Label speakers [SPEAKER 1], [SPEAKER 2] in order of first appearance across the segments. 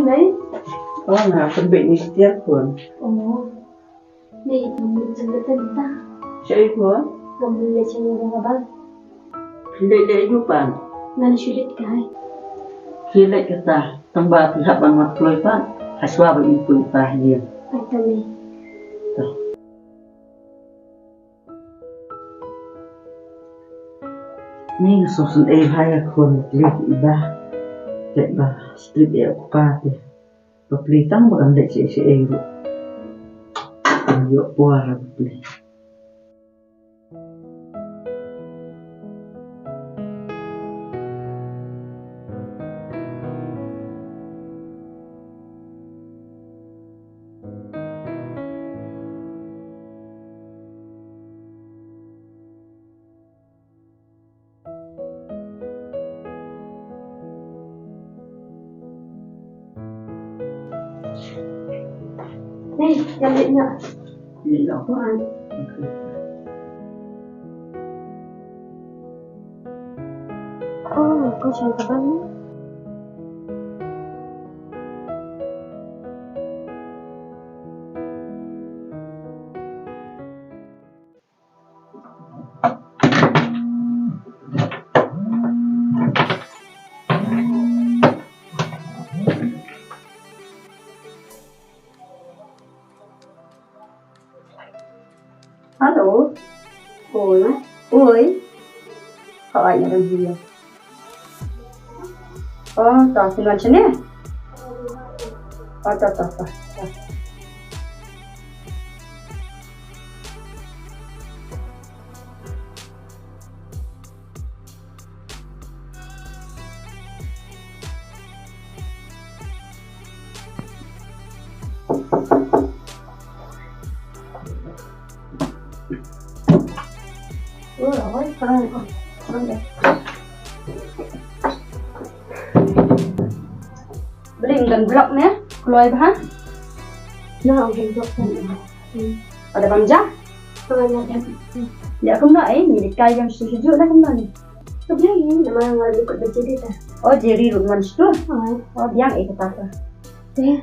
[SPEAKER 1] mấy?
[SPEAKER 2] Là phân bệnh đi tiếp cuốn.
[SPEAKER 1] Ồ, này mình chẳng biết tên ta.
[SPEAKER 2] Chạy cuốn.
[SPEAKER 1] Mình lấy chân ra băng.
[SPEAKER 2] Để giúp bạn.
[SPEAKER 1] Ngăn sulit cái.
[SPEAKER 2] Khi lại cái ta, tăng ba thì hạp bằng mặt lôi phát. Haswa bệnh pun ta hiền.
[SPEAKER 1] Phải ta này.
[SPEAKER 2] Ni sosun hai kon lihat iba. Cek ba strip ya pa te. Pelitang bukan dek si ero. Yo puara beli.
[SPEAKER 1] Này, em định nhở?
[SPEAKER 2] Ni lo
[SPEAKER 1] Có ăn. Có chơi cả băng nữa.
[SPEAKER 3] Halo, oi, oi, hỏi nhà làm gì à? Tao xin lunch nè. Tao. Rồi, con đây. Beli gần blok nè, keluar bahan.
[SPEAKER 1] Nó không hình thuộc thân.
[SPEAKER 3] Ada panjang?
[SPEAKER 1] Banyak kan?
[SPEAKER 3] Ya aku nak ni kai yang sejuk lah kamu ni.
[SPEAKER 1] Kemudian nama nggak ikut berjadi dah.
[SPEAKER 3] Oh jadi rumah situ?
[SPEAKER 1] Oh,
[SPEAKER 3] Oh biang kata apa?
[SPEAKER 1] teh.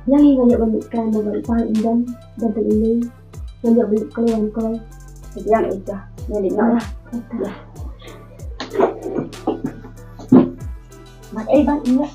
[SPEAKER 1] Yang banyak belikan dari paling indah dan ini banyak beli keluar.
[SPEAKER 3] Biang itu. Jadi nak lah.
[SPEAKER 1] Betul.
[SPEAKER 3] Mat bang ingat.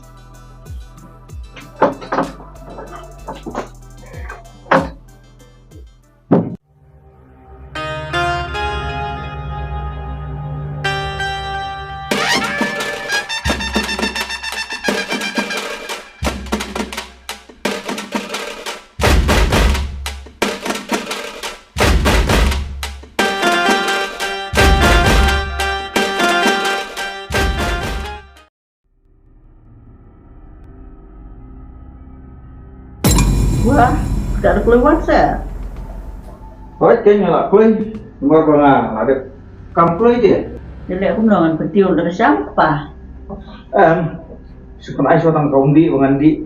[SPEAKER 2] Wah, tidak ada keluar saya.
[SPEAKER 4] Hỏi kênh là quên mà còn là được cầm quên chứ
[SPEAKER 2] Jadi aku menangan petiun dari siapa?
[SPEAKER 4] sekarang ai suatu kau di dengan di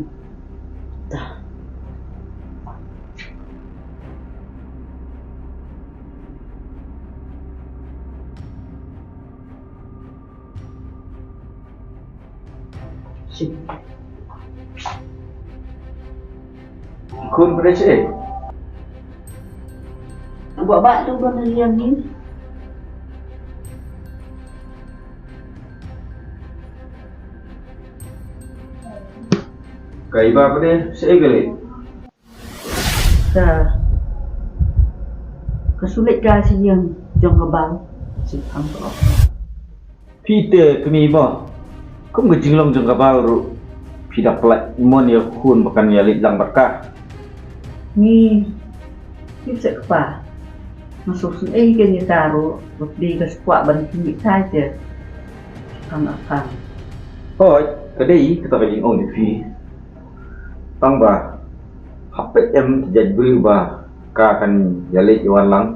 [SPEAKER 2] Si.
[SPEAKER 4] kun pada sih
[SPEAKER 2] Buat bak tu pun yang ni.
[SPEAKER 4] cái ba pada sih kali
[SPEAKER 2] Sa. Kesulit kasi yang jong kebal. Si angko.
[SPEAKER 4] Peter kami ba cũng người chính long jeng kapal ru pidak pelak mon ya kun bukan ya lidang berkah
[SPEAKER 2] Ni. Bisa apa? Masuk sun ke ni taruh. Di ke sekuat ban tinggi saja. Kang akan.
[SPEAKER 4] hỏi cái đấy kita phải ông di phi tăng ba HP em jadi berubah ka akan ya lid iwan lang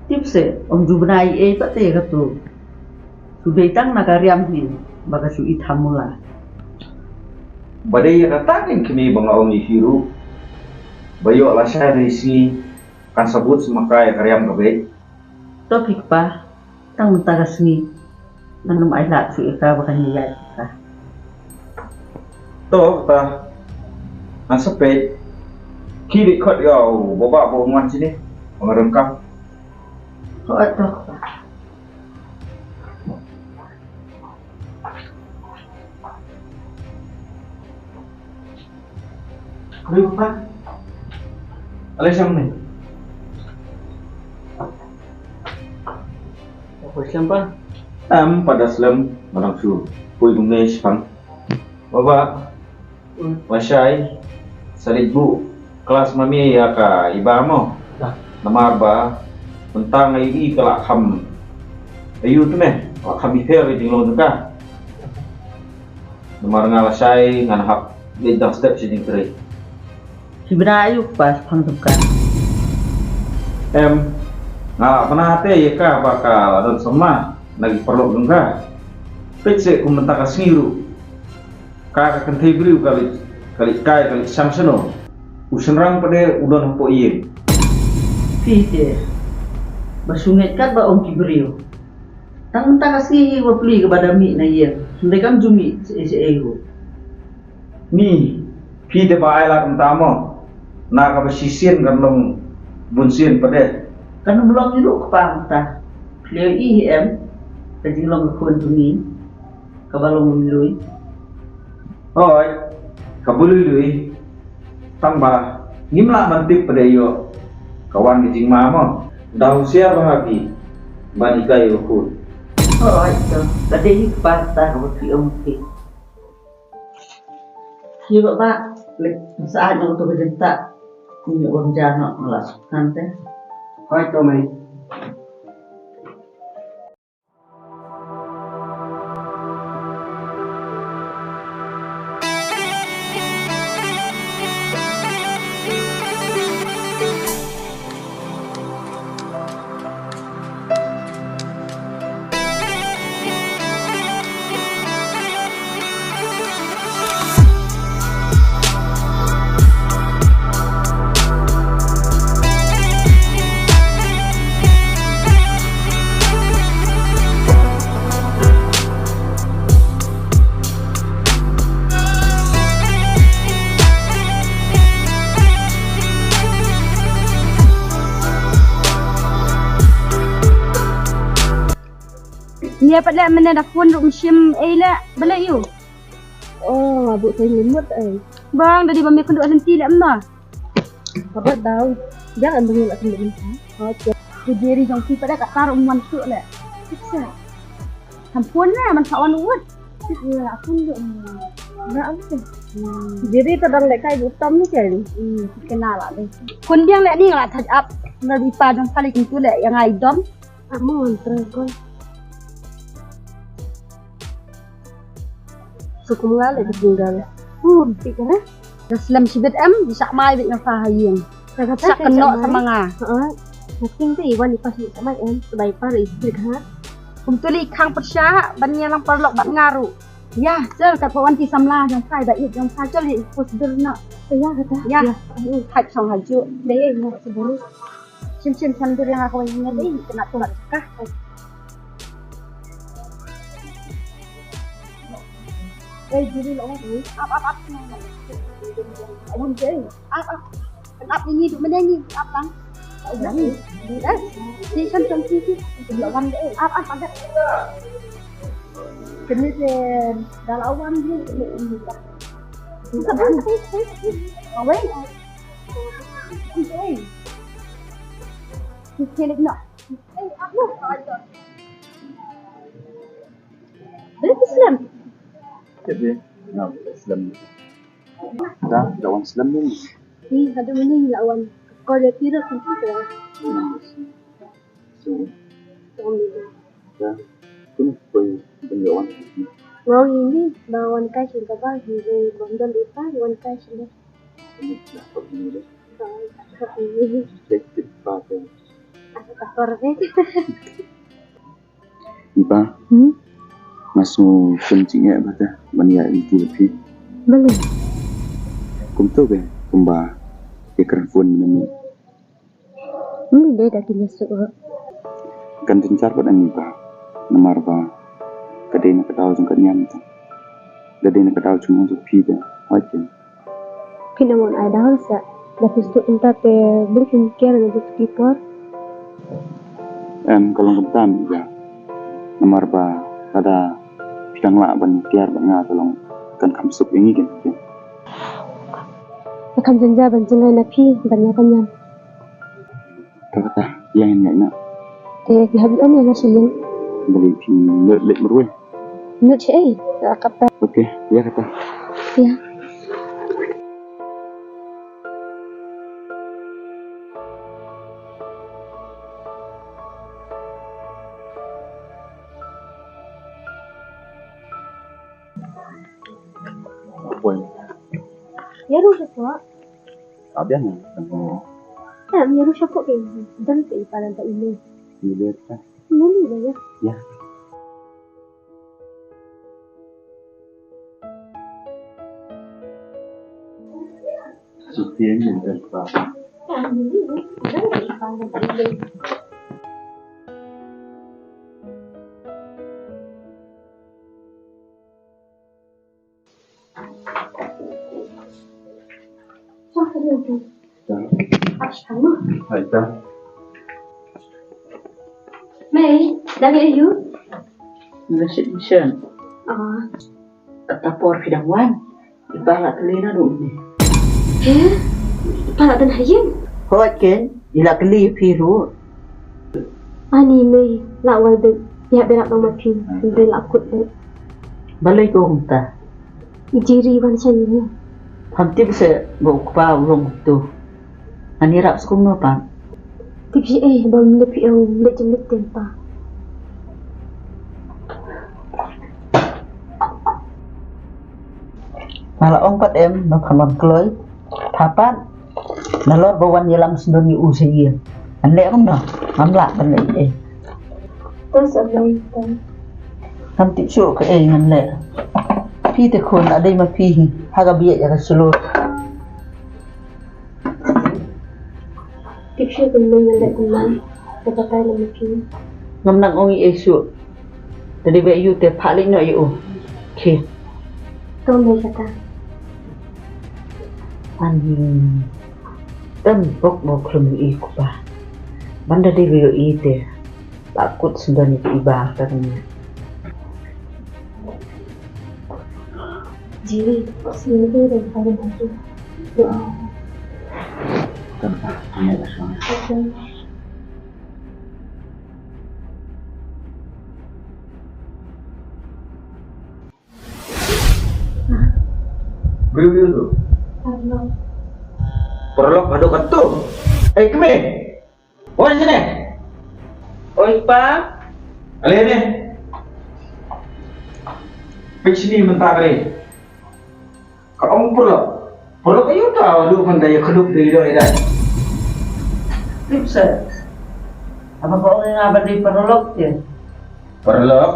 [SPEAKER 2] Tipse om jubenai pate katu. Sudah itang nakariam ni baga su ithamula.
[SPEAKER 4] badai ya katakan kami bang ông di firu bayo lah saya dari sini kan sebut semakai karyam kabe
[SPEAKER 2] Topik pa tang tagas ni nanum ay la su ika bakan niya ka.
[SPEAKER 4] Toh ta seped kiri kot yo bawa bohongan sini mengerengkam.
[SPEAKER 2] Kok atoh pa?
[SPEAKER 4] Ayo pa. Alis yang ni.
[SPEAKER 2] Apa siapa?
[SPEAKER 4] Pada Islam orang su pui Indonesia pang. Baba Wasyai Salibu kelas mami ya ka iba mo. Namar ba tentang ai kelak ham. Ayu tu meh, kelak ham ifer di lo tu ka. Namar ngalasai ngan hak bidang step sini kere.
[SPEAKER 2] Si Brayu pas pangtukan.
[SPEAKER 4] Ngalak penate ya ka bakal dan sama lagi perlu dengka. Pece kumentaka sniru. Ka kan tebriu kali kai kali samseno. Usenrang pada udon po iye.
[SPEAKER 2] Peter, basungit kat ba ong Kibriyo. Tang kasi wapli kepada mi na yen. Mereka jumi se ego.
[SPEAKER 4] Mi pi de ba ai la tamo. Na ka basisien kan long bunsien pada.
[SPEAKER 2] Kan belum hidup kepang ta. Pleo IM jadi long kun tumi. Kabalong milui.
[SPEAKER 4] Oi, kabului tang ba ngimla mantip pada yo. Kawan di jingma mo. Dah usia bahagi. Bani kayo kun.
[SPEAKER 2] Oh, itu. Tadi ini kepatah waktu omki. Iya Pak, saat yang untuk berjentak punya orang jahat malas nanti.
[SPEAKER 4] Hai kau mai.
[SPEAKER 3] Dia pada mana dah pun duk musim lah balik you.
[SPEAKER 1] Oh, mabuk saya limut
[SPEAKER 3] Bang dari mami kunduk senti lah mana.
[SPEAKER 1] Apa tahu? Jangan mengelak sendiri. Okey.
[SPEAKER 3] Kejeri jong si pada kat taruh masuk lah. Bisa. Sampun lah man kawan uat.
[SPEAKER 1] Ya, aku enggak. Enggak apa. Jadi tadang lek kai butam ni kan.
[SPEAKER 3] Kenal lah deh. Kun dia lek ni lah touch up. Dari padang kali itu lek yang idom.
[SPEAKER 1] Amon terus. Suku mengalir ditinggal.
[SPEAKER 3] Pikir dah selam sibet bisa mai bit ngafah hayeng.
[SPEAKER 1] Kata
[SPEAKER 3] Sak kenok sama nga.
[SPEAKER 1] Heeh. Mungkin tu iwan di pas sama sebaik pare istirahat.
[SPEAKER 3] Untuk li kang persya bannya lang perlok bat ngaru. Ya, jel kat pawan ti samla jang sai ba it jang sai jel li prosedur nak.
[SPEAKER 1] Ya kata.
[SPEAKER 3] Ya, haj song haju.
[SPEAKER 1] Deh nak sebelum.
[SPEAKER 3] Sim sandur yang aku ingat deh kena tolak kah.
[SPEAKER 1] Jadi lo ni.
[SPEAKER 3] Up. Abang jadi. Up ini tu mana ni? Up lang. Udah ni. Dah. Di kan sini. Lawan deh. Up ada. Kemudian dalam awan ni ini. Bisa bantu. Awak. Okay. Kita nak. Aku ada. Islam.
[SPEAKER 5] Jadi, nak Islam. Dah, lawan Islam ni.
[SPEAKER 1] Ada mana yang lawan? Kau dia kira kan kita.
[SPEAKER 5] So, dah, tu boleh berlawan.
[SPEAKER 1] Orang ini lawan kai sih apa? Jadi bandar lepas lawan kai sih.
[SPEAKER 5] Ini dah pergi dah.
[SPEAKER 1] Ini
[SPEAKER 5] Cek pakai.
[SPEAKER 1] aku tak korek.
[SPEAKER 5] Iba, masuk kuncinya apa? Mania itu lebih.
[SPEAKER 1] Belum.
[SPEAKER 5] Kum tu ke? Kumba ikan phone ni.
[SPEAKER 1] Ini dia dah kena suruh.
[SPEAKER 5] Kan tencar pada ni ba. Namar ba. Kadai nak tahu jengkat nyam tu. Kadai nak tahu cuma untuk pi dah. Oke.
[SPEAKER 1] Pinamon ai dah sa. Dah kustu entah te berikan care dengan people.
[SPEAKER 5] Kalau kebetulan ya nomor ba ada bidang lah ban tiar banyak tolong kan kamsup ini kan.
[SPEAKER 1] Akan janja banjeng na pi banyak kanyam.
[SPEAKER 5] Kata yang ini nak
[SPEAKER 1] Te dihabis ani na siling.
[SPEAKER 5] beli pi lek meruai.
[SPEAKER 1] Nut ai. Akap
[SPEAKER 5] Oke, ya kata.
[SPEAKER 1] ya.
[SPEAKER 5] Poin.
[SPEAKER 1] Ya ru siapa?
[SPEAKER 5] Abian sama
[SPEAKER 1] Ya ru siapa ke? Dan te iparan ta ini.
[SPEAKER 5] lihat
[SPEAKER 1] Ini dah ya.
[SPEAKER 5] ya. Supian yang terbaik.
[SPEAKER 1] Ya ini. Dan te iparan ta ini. Wah, ada. Asyama.
[SPEAKER 5] Ada.
[SPEAKER 1] Mei, dah ke you?
[SPEAKER 2] Nasi mission.
[SPEAKER 1] Ah.
[SPEAKER 2] Kata por Fidawan. Ibarat kelina dulu ni.
[SPEAKER 1] Para dan hayem.
[SPEAKER 2] Hot kan? Ila keli piru.
[SPEAKER 1] Ani Mei, la wai de. Ya berak nama pin. Bel akut de.
[SPEAKER 2] Balai ko hunta.
[SPEAKER 1] Jiri wan sanya.
[SPEAKER 2] Hamti bisa buka ulung tu. Ani rap sekum apa?
[SPEAKER 1] Tapi bam lepi ang lejem tempa.
[SPEAKER 2] Malah ongkat nak kaman kloy. Papan. Nalor bawan yelam sendiri usia. Ande kan dah. Mamlak kan le.
[SPEAKER 1] Terus amai kan.
[SPEAKER 2] Hamti cu ke ngan le. Pi te kon ada ma pi. Haga biak ya sulu.
[SPEAKER 1] Tapi kan mengendek teman. Kata nama pin.
[SPEAKER 2] Ngamnang ongi esu. Tadi be yu te paling no yu. Ke.
[SPEAKER 1] Kau Mei kata.
[SPEAKER 2] Ani. Tam bok klum i ku ba. Banda de video ite. Takut sendiri ke ibah katanya.
[SPEAKER 1] Jiri, sini dan paling hati. Doa.
[SPEAKER 5] Tanpa ini soalnya.
[SPEAKER 1] Okay.
[SPEAKER 4] Beri tu.
[SPEAKER 1] Karena
[SPEAKER 4] Perlok aduk ketuk. Kemi. Oh sini.
[SPEAKER 2] Oi pa.
[SPEAKER 4] Alih ni. Pergi sini mentah kali. Kau perlok. Perlok ayu tahu lu mandai keduk dari doa dah.
[SPEAKER 2] Bisa. Apa kau ni apa di perolok je?
[SPEAKER 4] Perlok.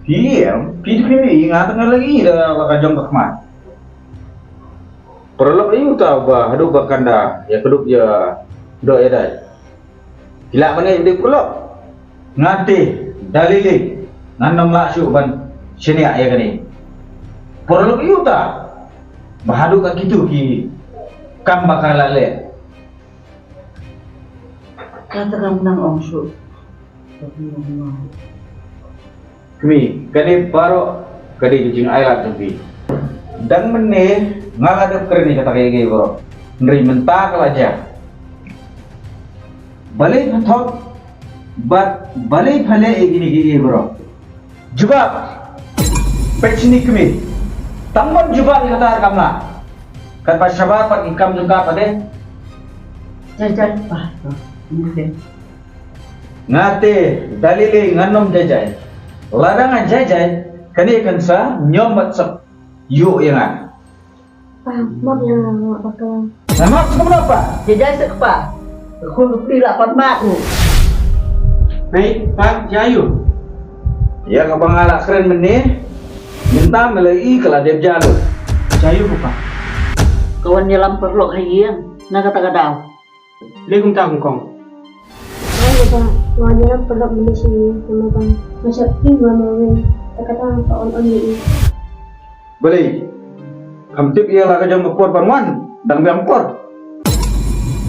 [SPEAKER 4] Pidi kemi ingat lagi dah kajong kekmat. Perlok ayu tahu bah aduk bakanda ya keduk je doa dah. Gila mana jadi perlok. Ngati dalili nandam laksuk ban sini ayah kani. Perlok ayu tahu. Bahadu kat gitu ki kam bakal lale.
[SPEAKER 2] Kata kamu nang ongsu.
[SPEAKER 4] Kami kani baru kadi jing ayat tapi. Dan mene ngaladap kerni kata kaya bro. Neri mentah aja. Balai thok balai phale gini bro. Jubab pechni kami. Tamban juga ni kata kamla. Kan pas sabar pak ikam juga pada.
[SPEAKER 2] Jajal pa. Ini
[SPEAKER 4] Ngate dalili nganom jajai. Larangan jajai kani kan sa nyomat sep yu yang
[SPEAKER 1] Mak yang bakal.
[SPEAKER 4] Nama kenapa?
[SPEAKER 2] jajal sekpa. Aku lupa lapan mak.
[SPEAKER 4] Baik, Pak Jayu. Ya kau bangalak keren meneh. Minta melai kalau dia jalur. Jayu bukan.
[SPEAKER 2] Kawan nyelam perlok hayan. Nak kata kadau.
[SPEAKER 4] Legum tak kong.
[SPEAKER 1] Saya juga wajar perlu beli sini sama bang. Macam ni mama wen. Kata apa on ni.
[SPEAKER 4] Beli. Kamu tip ialah kajang bepor panuan dan biampor.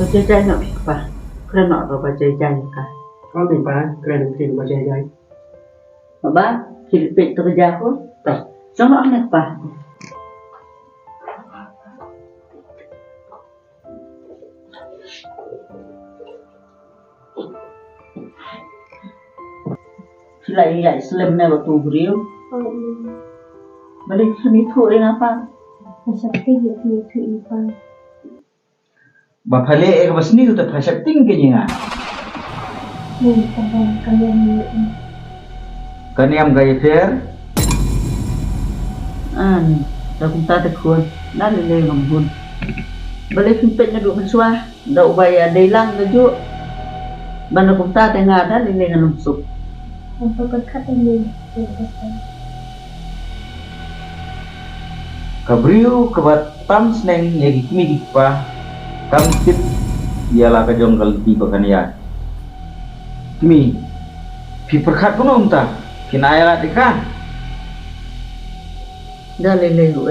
[SPEAKER 2] Berjaya nak apa? Kerana apa berjaya kah?
[SPEAKER 6] Có tiền phá, kaya ng tiền ba jay jay.
[SPEAKER 2] Ba, kilipit kerja aku. Tak, sama nak apa? Sila iya Islam na batu beriu. Balik ni tu dengan apa?
[SPEAKER 1] Masakti ya ni tu ipan.
[SPEAKER 4] Bapale ek basni tu phasap ting ke jinga.
[SPEAKER 1] Ni tabang kalian ni.
[SPEAKER 4] Kaniam gaya fair.
[SPEAKER 2] An, dah kunta tekun, dah lele ngambun. Balik simpet na duk mensua, dah ubaya dailang keju. Bana kunta tengah dah lele nganumsuk.
[SPEAKER 1] Sampai berkat ini.
[SPEAKER 4] Kabriu kebat tam sneng ya gikmi gikpa. Kam tip ialah kajong kalti bakania. Kimi. Pi perkat pun unta. Kinaya lah dekan.
[SPEAKER 2] Dah lele lu